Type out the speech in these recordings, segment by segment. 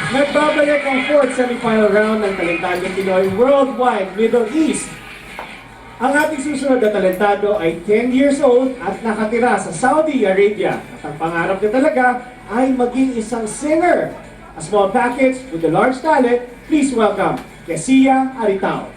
Nagbabalik ang fourth semifinal round ng Talentadong Pinoy Worldwide Middle East. Ang ating susunod na talentado ay 10 years old at nakatira sa Saudi Arabia. At ang pangarap niya talaga ay maging isang singer. A small package with a large talent, please welcome Kesia Aritao.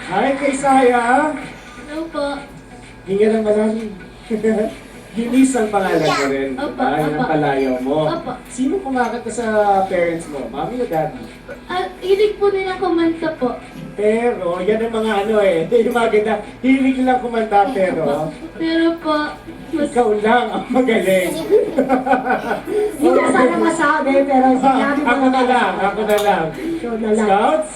Hi, Kesia! Hello po. Hinga ng malalim. Ginis ang pangalan mo rin. Opo, diba? Yan ang opo. palayo mo. Opo. Sino kumakanta sa parents mo? Mami o daddy? Hilig po nila kumanta po. Pero, yan ang mga ano eh. Yung mga ganda. Hilig nilang kumanta pero Pero po, mas... ikaw lang ang magaling. Hindi na sana masabi, pero sinabi mo Ako na lang, ako na lang. Ikaw na lang. Scouts?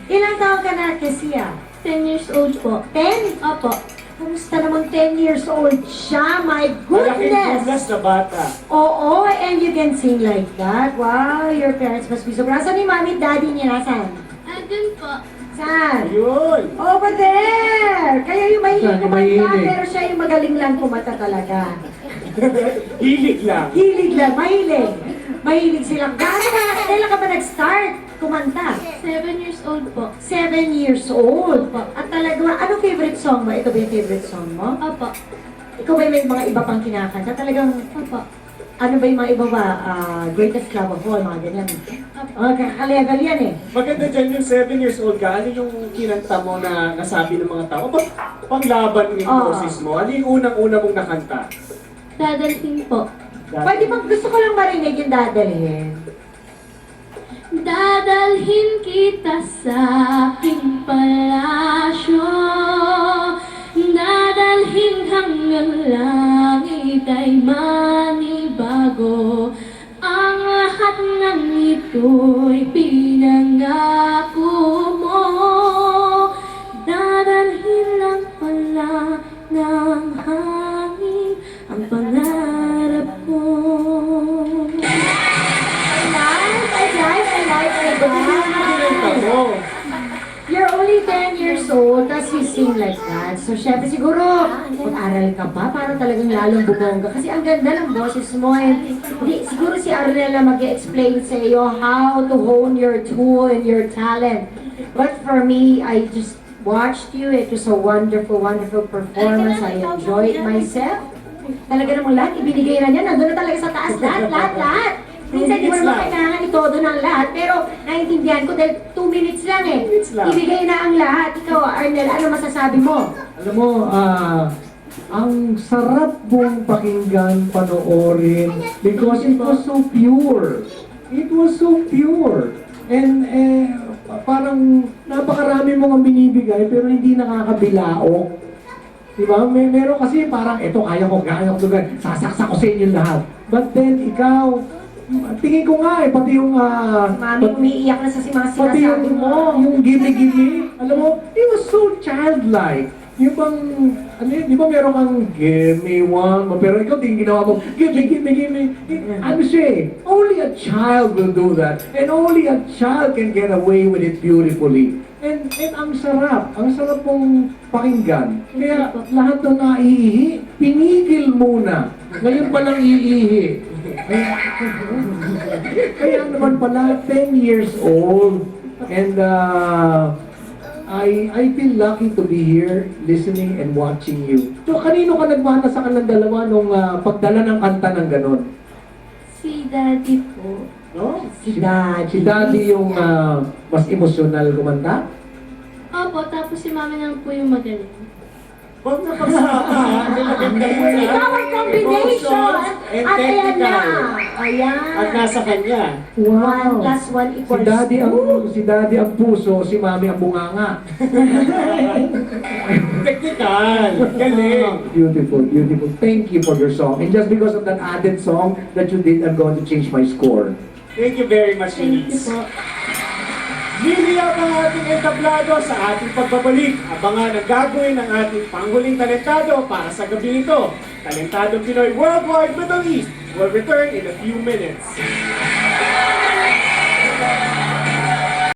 Ilang taon ka na, Kesia? 10 years old po. 10? Opo. Kumusta namang 10 years old siya? My Malaking goodness! bulas na bata. Oo, and you can sing like that. Wow, your parents must be so proud. Saan ni mami at daddy niya? Nasaan? Andun po. Saan? Ayun. Over there! Kaya yung mahilig Saan yung kumanta, mahilig? pero siya yung magaling lang kumanta talaga. Hilig lang. Hilig lang, mahilig. Mahilig silang. Kailan ka ba nag-start kumanta? 7 years old po. 7 years old. At talaga, ano favorite song mo? Ito ba yung favorite song mo? Opo. Ikaw ba may mga iba pang kinakanta? Talagang, Opo. ano ba yung mga iba ba? Greatest Love of All, mga ganyan. Kakalegal yan eh. Maganda dyan yung 7 years old ka. Ano yung kinanta mo na nasabi ng mga tao? Ba't panglaban ng Oo. boses mo? Ano yung unang-una mong nakanta? Dadalhin po. Pwede bang gusto ko lang marinig yung dadalhin? Dadalhin kita sa aking palasyo. Dadalhin hanggang langit ay manibago. Ang lahat ng ito'y pinangako mo. Dadalhin lang pala ng hangin ang pangarap ko. Kinanta mo. You're only 10 years old, tapos you sing like that. So, syempre siguro, mag-aral ka pa para talagang lalong bubongga. Kasi ang ganda ng boses mo. And, siguro si Arnella mag-explain sa iyo how to hone your tool and your talent. But for me, I just watched you. It was a wonderful, wonderful performance. I enjoyed myself. Talaga namang lahat, ibinigay na niya. Nandun na talaga sa taas. Lahat. Minsan di mo minutes naman lang. kailangan itodo ng lahat, pero naiintindihan ko dahil 2 minutes lang eh. 2 minutes lang. Ibigay na ang lahat. Ikaw, Arnel, ano masasabi mo? Alam mo, ang sarap mong pakinggan, panoorin, because it was so pure. It was so pure. And parang napakarami mong ang binibigay, pero hindi nakakabilao. Diba? Meron kasi parang, eto, kaya ko, sasaksak ko sa inyo lahat. But then, ikaw, tingin ko nga pati yung, Mami, umiiyak na sa mga pati sinasabi yung, mo. yung gimme-gimme, alam mo, it was so childlike. Yung bang, ano yun, di ba meron kang give me one, pero ikaw din ginawa mo, give me. Ano siya eh, only a child will do that. And only a child can get away with it beautifully. And ang sarap mong pakinggan. Kaya lahat ng naiihi, pinigil muna. Ngayon pa lang iihi. Kaya naman pala, 10 years old. And I feel lucky to be here, listening and watching you. So, kanino ka nagmana sa kanilang dalawa nung pagdala ng kanta ng ganon? Si Daddy po. No? Si Daddy. Si Daddy yung mas emosyonal kumanta? Opo, tapos si Mami naman po yung magaling. Huwag na pagsama, nilaganda mo na. Ikaw ang combination! and At ayan na! technical. Ayan! At nasa kanya. 1 plus 1 Si equals Daddy ang 2. si Daddy ang puso, si Mami ang bunganga. Technical. Galing. Beautiful, beautiful. Thank you for your song. And just because of that added song that you did, I'm going to change my score. Thank you very much, Thank you Elise. po. Liliyak ang ating entablado sa ating pagbabalik. Abangan ang gagawin ng ating panghuling talentado para sa gabi ito. Talentadong Pinoy Worldwide Middle East will return in a few minutes.